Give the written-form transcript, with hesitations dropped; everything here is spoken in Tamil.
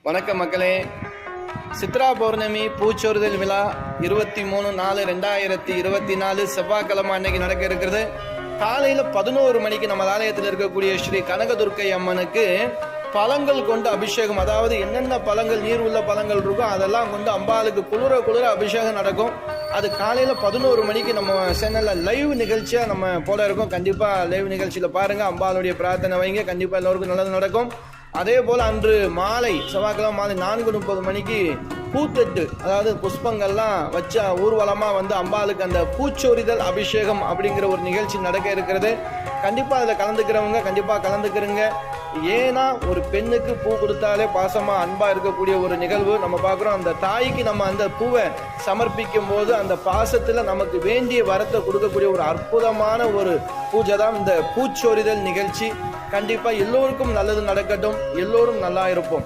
வணக்கம் மக்களே. சித்ரா பௌர்ணமி பூச்சொரிதல் விழா 23/4/2024 செவ்வாய்க்கிழமை அன்னைக்கு நடக்க இருக்கிறது. காலையில் 11 மணிக்கு நம்ம ஆலயத்தில் இருக்கக்கூடிய ஸ்ரீ கனகதுர்க்கை அம்மனுக்கு பழங்கள் கொண்டு அபிஷேகம், அதாவது என்னென்ன பழங்கள் நீர் உள்ள பழங்கள் இருக்கோ அதெல்லாம் கொண்டு அம்பாளுக்கு குளிர அபிஷேகம் நடக்கும். அது காலையில் 11 மணிக்கு நம்ம சேனலில் லைவ் நிகழ்ச்சியாக நம்ம போல இருக்கோம். கண்டிப்பாக லைவ் நிகழ்ச்சியில் பாருங்கள், அம்பாளுடைய பிரார்த்தனை வைங்க, கண்டிப்பாக எல்லோருக்கும் நல்லது நடக்கும். அதே போல் அன்று மாலை செவ்வாய்க்கிழமை மாலை 4:30 மணிக்கு பூத்தட்டு, அதாவது புஷ்பங்கள்லாம் வச்ச ஊர்வலமாக வந்து அம்பாளுக்கு அந்த பூச்சொரிதல் அபிஷேகம் அப்படிங்கிற ஒரு நிகழ்ச்சி நடக்க இருக்கிறது. கண்டிப்பாக அதில் கலந்துக்கிறவங்க கண்டிப்பாக கலந்துக்கிறங்க. ஏன்னா ஒரு பெண்ணுக்கு பூ கொடுத்தாலே பாசமாக அன்பாக இருக்கக்கூடிய ஒரு நிகழ்வு நம்ம பார்க்குறோம். அந்த தாய்க்கு நம்ம அந்த பூவை சமர்ப்பிக்கும் போது அந்த பாசத்தில் நமக்கு வேண்டிய வரத்தை கொடுக்கக்கூடிய ஒரு அற்புதமான ஒரு பூஜை தான் இந்த பூச்சொரிதல் நிகழ்ச்சி. கண்டிப்பாக எல்லோருக்கும் நல்லது நடக்கட்டும், எல்லோரும் நல்லா இருப்போம்.